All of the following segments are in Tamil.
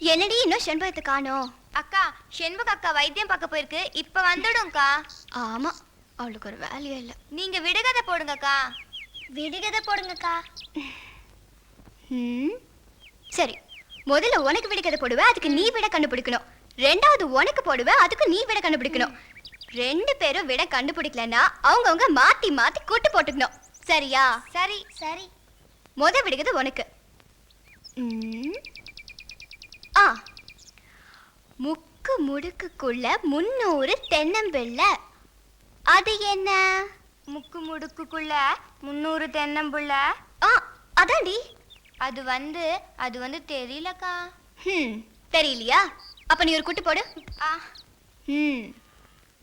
என்னடி இன்னும் செண்பகத்தை காணோம்? அக்கா, செண்பக அக்கா வைத்தியம் பார்க்க போயிருக்கு. இப்ப வந்துடும்க்கா. ஆமா, அவளுக்கு ஒரு வேலையே இல்லை. நீங்க விடுகதை போடுங்கக்கா. விடுகதை போடுங்கக்கா. சரி, முதல்ல உனக்கு விடுகதை போடுவேன், அதுக்கு நீ விட கண்டுபிடிக்கணும். ரெண்டாவது உனக்கு போடுவேன், அதுக்கு நீ விட கண்டுபிடிக்கணும். ரெண்டு பேரும் விட கண்டுபிடிக்கலன்னா அவங்கவுங்க மாத்தி மாத்தி கூட்டு போட்டுக்கணும். சரியா? சரி சரி. முத விடுகதை உனக்கு. முக்கு முடுக்குக்குள்ள 300 தென்னம்பிள்ளை. அது என்ன? முக்கு முடுக்குக்குள்ள 300 தென்னம்புள்ள. அதாண்டி. அது வந்து தெரியலக்கா. தெரியலையா? அப்ப நீ ஒரு குட்டி போடு.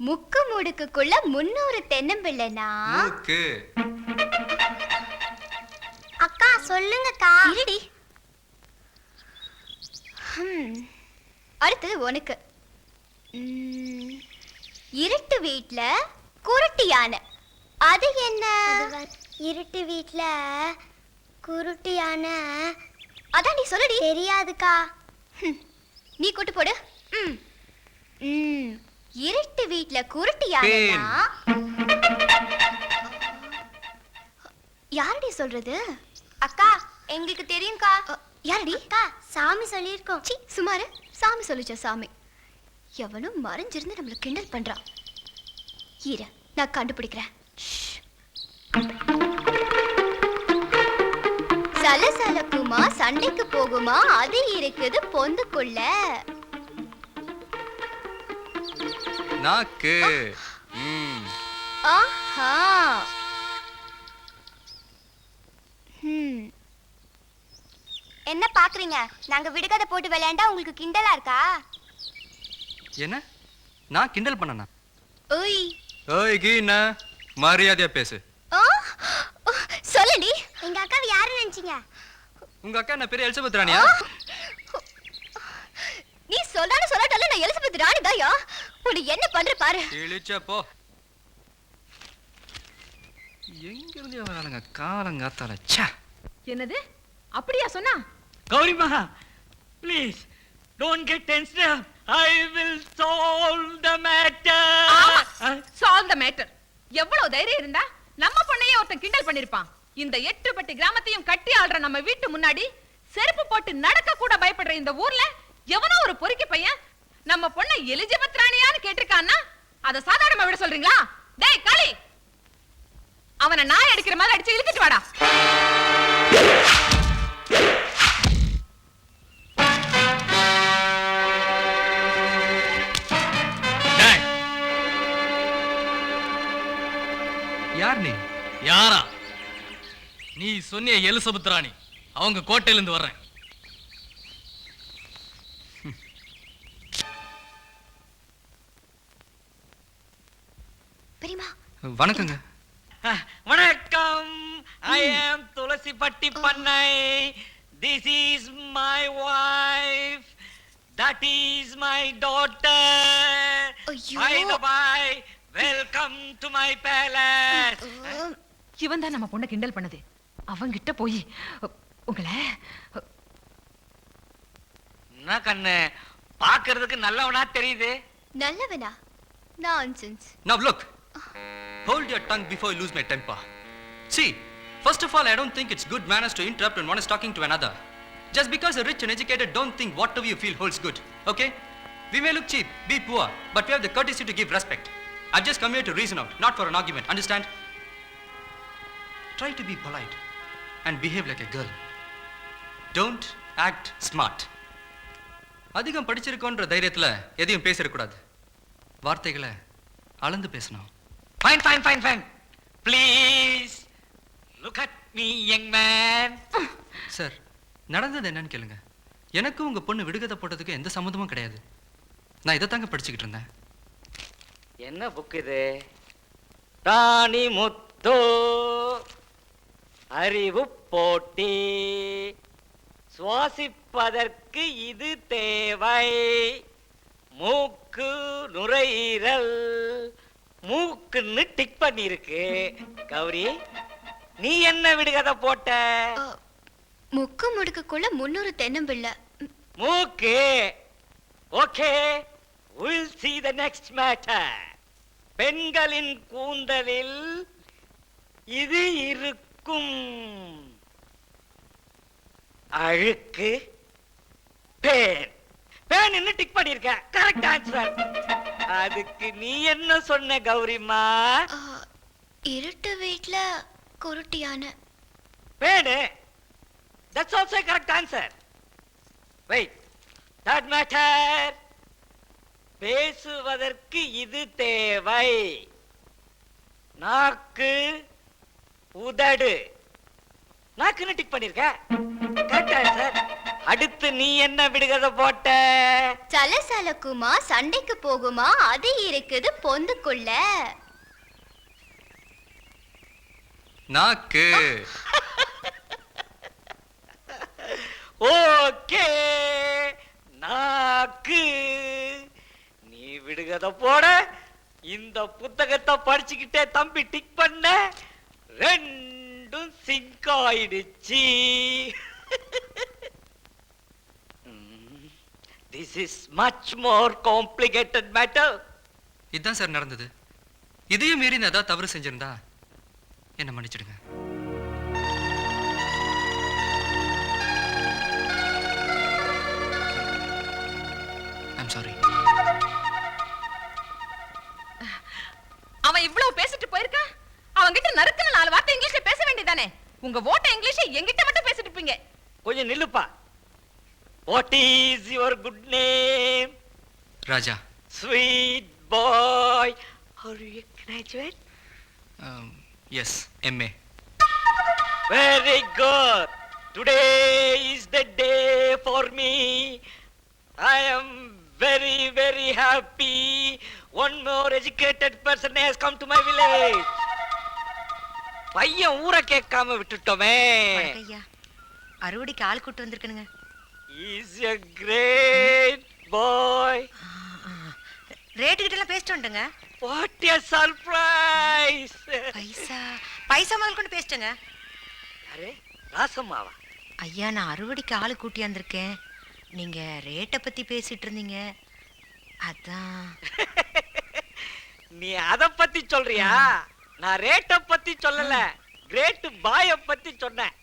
முக்கு முடுக்குக்குள்ள 300 தென்னம்பிள்ளைனா அக்கா சொல்லுங்கக்கா. இருடி. அடுத்தது உனக்கு. இருட்டு வீட்ல குருட்டு யானை. அது என்ன? இருட்டு வீட்ல குருட்டு யானை. அதான் நீ சொல்லுடி. தெரியாதுக்கா. நீ கூட்டு போடு. இருட்டு வீட்ல குருட்டு யானைனா யாரடி சொல்றது? அக்கா, எங்களுக்கு தெரியும்க்கா. யாரடி? அக்கா, சாமி சொல்லியிருக்கோம். சி சுமாரு. சாமி சொல்லுச்ச சாமி. எவனும் மறைஞ்சிருந்து நம்மள கிண்டல் பண்றான். இரு, நான் கண்டுபிடிக்கிறேன். சலசலக்குமா, சண்டைக்கு போகுமா, அது இருக்குது பொந்துக்குள்ள. நாக்கு. ஆஹா. என்ன பாக்குறீங்க? நாங்க விடுகதை போட்டு விளையாண்டா உங்களுக்கு கிண்டலா இருக்கா? என்ன? நான் கிண்டல் பண்ணனா? ஓய் ஓய் கீனா, மரியாதையா பேசு. சொல்லுடி. எங்க அக்காவை யாரு நினைச்சீங்க? உங்க அக்கா என்ன பெரிய எலிசபெத் ராணியா? நீ சொல்றானே சொல்லட்டல, நான் எலிசபெத் ராணி தாயா. உன்னை என்ன பண்ற பாரு. இழிச்ச போ. எங்க இருந்து வரானுங்க காலங்காத்தால? ச்சே. என்னது? அப்படியா சொன்னா? கௌரி மகா, please don't get tensed up. I will solve the matter. Solve the matter. எவ்வளவு தைரியம் இருந்தா நம்ம பொண்ணையே ஒருத்தன் கிண்டல் பண்ணிருப்பான். இந்த 8பட்டி கிராமத்தையும் கட்டி ஆள்ற நம்ம வீட்டு முன்னாடி செருப்பு போட்டு நடக்க கூட பயப்படுற இந்த ஊர்ல எவனோ ஒரு பொறுக்கி பையன் நம்ம பொண்ணை எலிஜபெத் ராணியான்னு கேட்டிருக்கான்னா அத சாதாரணமா விட சொல்றீங்களா? டேய் காளி, அவனை நாய் அடிக்கிற மாதிரி அடிச்சு இழுத்துட்டு வாடா. யார் நீ? யாரா? நீ சொன்னிய எலிசபெத் ராணி, அவங்க கோட்டையில இருந்து வர்றேன். பெரியமா வணக்கங்க. வணக்கம். I am துளசி பட்டி பண்ணை. This is my wife. That is my daughter. By the by, welcome to my palace. இவன் தான் நம்ம பொண்ணை கிண்டல் பண்ணது. அவங்கிட்ட போய் உங்களை என்ன கண்ணு பாக்குறதுக்கு நல்லவனா தெரியுது? நல்லவனா? Nonsense. Now look. Hold your tongue before you lose my temper. See, first of all, I don't think it's good manners to interrupt when one is talking to another. Just because you're rich and educated, don't think whatever you feel holds good. Okay? We may look cheap, be poor, but we have the courtesy to give respect. I've just come here to reason out, not for an argument. Understand? Try to be polite and behave like a girl. Don't act smart. அதிகம் படிச்சிருக்கோன்ற தைரியத்துல எதையும் பேசிடக்கூடாது. வார்த்தைகளை அளந்து பேசணும். Fine, fine, fine, fine. Please look at me, young man. Sir, நடந்தது என்னன்னு கேளுங்க. எனக்கும் உங்க பொண்ணு விடுகதை போட்டதுக்கு எந்த சம்மந்தமும் கிடையாது. நான் இதை தாங்க படிச்சுக்கிட்டு இருந்தேன். என்ன புக் இது? ராணி முத்து அறிவு போட்டி, சுவாசிப்பதற்கு இது தேவை, மூக்கு நுரையீரல், மூக்குன்னு டிக் பண்ணிருக்கு. கௌரி, நீ என்ன விடுகதை போட்ட? முக்கு முடுக்குக்குள்ள 300 தென்னம்பிள்ளை. மூக்கு. Okay, we'll see the next matter. பெண்களின் கூந்தலில் இது இருக்கும். அழுக்கு. பேன். பேன் என்ன டிக் பண்ணிருக்க? Correct answer. அதுக்கு நீ என்ன சொன்ன கௌரிமா? இருட்டு வீட்ல குருட்டியான. Fan. That's also a correct answer. Wait. Third matter. பேசுவதற்கு இது தேவை. நாக்கு, உதடு. நாக்குன்னு டிக் பண்ணிருக்க. Correct answer. அடுத்து நீ என்ன விடுகதை போட்ட? சலசலக்குமா, சண்டைக்கு போகுமா, அது இருக்குது பொந்துக்குள்ள. நாக்கு. ஓகே, நாக்கு. நீ விடுகதை போட இந்த புத்தகத்தை படிச்சுக்கிட்டே தம்பி டிக் பண்ண, ரெண்டும் சிங்க் ஆயிடுச்சு. This is much more complicated matter. இதுதான் சார் நடந்தது. இதையும் மீறி நான் ஏதாவது தவறு செஞ்சிருந்தா என்ன மன்னிச்சிடுங்க. I'm sorry. அவன் இவ்வளவு பேசிட்டு போயிருக்கான். அவன் கிட்ட நறுக்குன்னு 4 வார்த்தை இங்கிலீஷ்ல பேச வேண்டியதானே. உங்க ஓட்ட இங்கிலீஷ் என்கிட்ட மட்டும் பேசிட்டு இருப்பீங்க. கொஞ்சம் நில்லுப்பா. What is your good name? Raja. Sweet boy. Are you a graduate? Yes, MA. Very good. Today is the day for me. I am very, very happy. One more educated person has come to my village. பையன் ஊரை கேட்காம விட்டுட்டோமே. ஐயா, அறுவடைக்கு ஆள் கூட்டு வந்திருக்கணுங்க. He's a great boy. Rate கிட்ட எல்லாம் பேசிட்டு வந்துங்க. What a surprise. பைசா முதல் கொண்டு பேசிட்டேங்க. அரே, ராசம்மாவா? ஐயா, நான் அறுவடைக்கு ஆள் கூட்டி வந்திருக்கேன். நீங்க ரேட்டை பத்தி பேசிட்டு இருந்தீங்க, அதான். நீ அத பத்தி சொல்றியா? நான் ரேட்ட பத்தி சொல்லல, கிரேட் பாய பத்தி சொன்னேன்.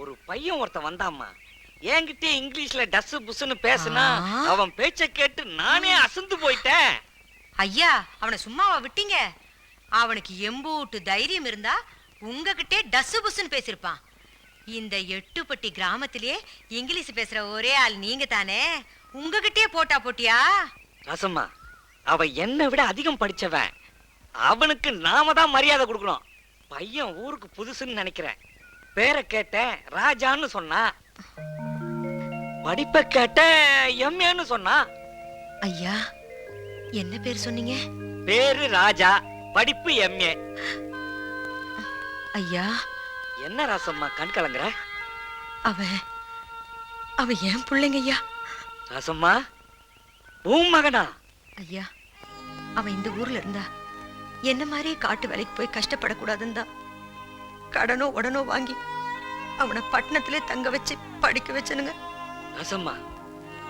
ஒரு பையன் ஒருத்தன் வந்தாம்மா, என்கிட்ட இங்கிலீஷ்ல டஸ் புஸ்ன்னு பேசினா அவன் பேச்ச கேட்டு நானே அசந்து போயிட்டேன். ஐயா, அவனை சும்மாவா விட்டீங்க? அவனுக்கு எம்பூட்டு தைரியம் இருந்தா உங்ககிட்டே டஸ் புஸ்ன்னு பேசிருப்பான். இந்த எட்டுப்பட்டி கிராமத்திலேயே இங்கிலீஷ் பேசுற ஒரே ஆள் நீங்க தானே. உங்ககிட்டே போட்டா போட்டியா? ராசம்மா, அவ என்னை விட அதிகம் படிச்சவன். அவனுக்கு நாம தான் மரியாதை கொடுக்கணும். பையன் ஊருக்கு புதுசுன்னு நினைக்கிறேன். பேரை கேட்டேன், ராஜான்னு சொன்னா. படிப்பை கேட்டேன், எம்ஏன்னு சொன்னா. ஐயா, என்ன பேர் சொன்னீங்க? பேரு ராஜா, படிப்பு எம்ஏ. ஐயா, என்ன ராசம்மா கண் கலங்குற? அவன் ஏன் பிள்ளைங்க ஐயா. ராசம்மா, உன் மகனா? ஐயா, அவன் இந்த ஊர்ல இருந்தா என்ன மாதிரியே காட்டு வேலைக்கு போய் கஷ்டப்படக்கூடாதுன்னு தான் கடனோ உடனோ வாங்கி அவனை பட்டணத்திலே தங்க வச்சு படிக்க வச்சனுங்க. ராசம்மா,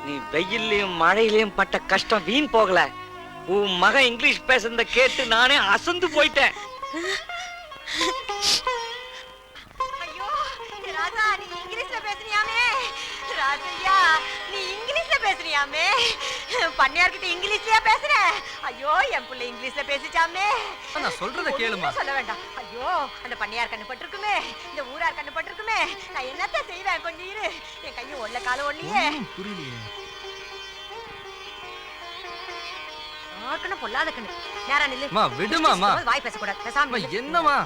நீ வெயிலையும் மழையிலையும் பட்ட கஷ்டம் வீண் போகல. உன் மகன் இங்கிலீஷ் பேசுறத கேட்டு நானே அசந்து போயிட்டேன். ஐயோ ராஜா, நீ இங்கிலீஷ்ல பேசுறியாமே. ராஜையா, நீ இங்கிலீஷ்ல பேசுறியாமே. பண்ணையார்கிட்ட இங்கிலீஷ்லயா பேசுற? ஐயோ, என் பிள்ளை இங்கிலீஷ்ல பேசிச்சாமே. நான் சொல்றத கேளுமா. சொல்ல வேண்டாம். ஐயோ, அந்த பண்ணையார் கண்ணு பட்டிருக்குமே, இந்த ஊரார் கண்ணு பட்டிருக்குமே. நான் என்னத்த செய்வேன்? கொஞ்சம் இரு. என் கையும் ஒல்ல காலம் ஒல்லியே. புரியலையே. ஆக்கணும் பொல்லாத கண்ணு. நேரா நில்லு. மா, விடுமாமா. வாய் பேசக்கூடாது. பேசாம நில்லு. என்னமா?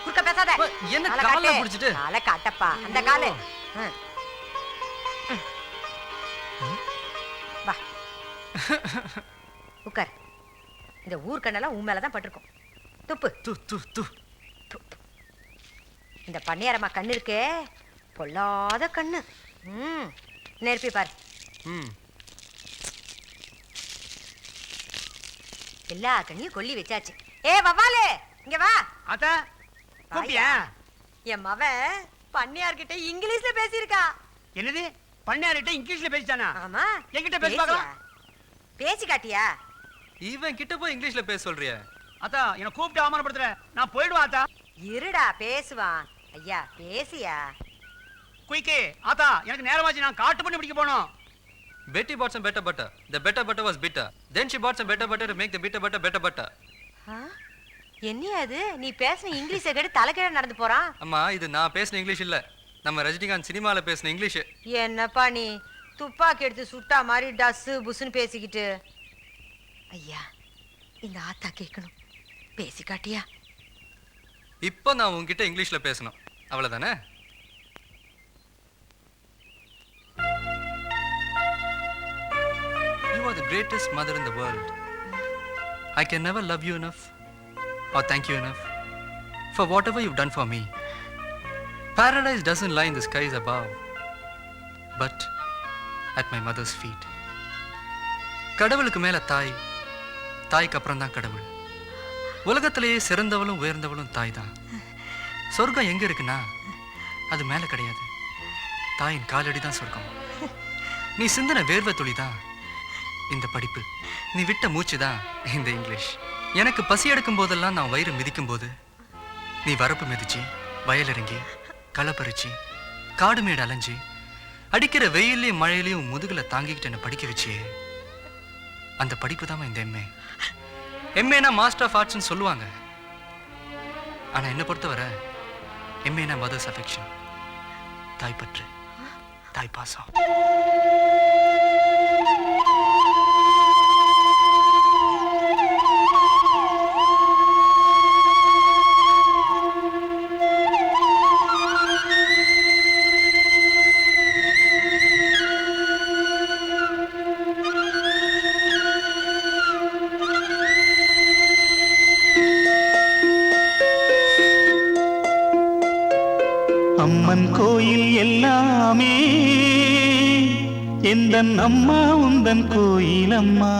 குறுக்க பேசாத. என்ன கால்ல புடிச்சிட்டு? காலை காட்டப்பா, அந்த காலை. வா, உட்கார். இந்த ஊர் கண்ணெல்லாம் உன் மேலதான் பட்டிருக்கும். துப்பு. இந்த பண்ணையாரம்மா கண்ணு இருக்கே, பொல்லாத கண்ணு. நெருப்பி பாரு. எல்லா கண்ணையும் கொல்லி வச்சாச்சு. ஏ வவ்வாலு, இங்க வா. அத்தா, கூப்பிட்டியா? என் மவன் பண்ணையார்கிட்ட இங்கிலீஷ்ல பேசியிருக்கா. என்னது பண்ணையார்கிட்ட இங்கிலீஷ்ல பேசிட்டானா? ஆமா. என்கிட்ட பேசி பார்க்கலாம். பேசி காட்டியா? இவன் கிட்ட போய் இங்கிலீஷ்ல பேச சொல்றியா? அத்தா என்ன கூப்பிட்டு அவமானப்படுத்துற. நான் போயிடுவா அத்தா. இருடா பேசுவான். ஐயா பேசியா? குயிக்கே ஆத்தா எனக்கு நேரமாச்சு. நான் காட்டு பண்ணி பிடிக்க போனோம். Betty bought some better butter. The better butter was bitter. Then she bought some better butter to make the bitter butter better butter. என்னையா அது? நீ பேசின இங்கிலீஷை கேட்டு தலைக்கீழ நடந்து போறான். அம்மா இது நான் பேசின இங்கிலீஷ் இல்ல, நம்ம ரஜினிகாந்த் சினிமால பேசின இங்கிலீஷ். என்னப்பா நீ துப்பாக்கி எடுத்து சுட்டா மாதிரி டஸ்ஸு புஸ்ன்னு பேசிக்கிட்டு. ஐயா இந்த ஆத்தா கேட்கணும், பேசி காட்டியா? இப்போ நான் உன்கிட்ட இங்கிலீஷ்ல பேசணும், அவ்வளவுதானே? You are the greatest mother in the world. I can never love you enough or thank you enough for whatever you've done for me. Paradise doesn't lie in the skies above, but at my mother's feet. கடவுளுக்கு மேல தாய், தாய்க்கு அப்புறம் தான் கடவுள். உலகத்திலேயே சிறந்தவளும் உயர்ந்தவளும் தாய் தான். சொர்க்கம் எங்க இருக்குன்னா அது மேல கிடையாது, தாயின் காலடி தான் சொர்க்கம். நீ சிந்தின வேர்வை துளி தான் இந்த படிப்பு, நீ விட்ட மூச்சு தான் இந்த இங்கிலீஷ். எனக்கு பசி எடுக்கும் போதெல்லாம் நான் வயிறு மிதிக்கும் போது நீ வரப்பு மிதிச்சு, வயல் இறங்கி, களை பறிச்சு, காடு மேடு அலைஞ்சு, அடிக்கிற வெயிலையும் மழையிலையும் முதுகுல தாங்கிக்கிட்டு என்ன படிக்க வச்சியே, அந்த படிப்பு தான் இந்த எம்ஏ. எம்ஏனா மாஸ்டர் ஆஃப் ஆர்ட்ஸ்னு சொல்லுவாங்க, ஆனா என்ன பொறுத்தவரை எம்ஏனா மதர்ஸ் அஃபெக்ஷன், தாய் பற்று, தாய் பாசம். அம்மன் கோயில் எல்லாமே எந்தன் அம்மா உந்தன் கோயில் அம்மா.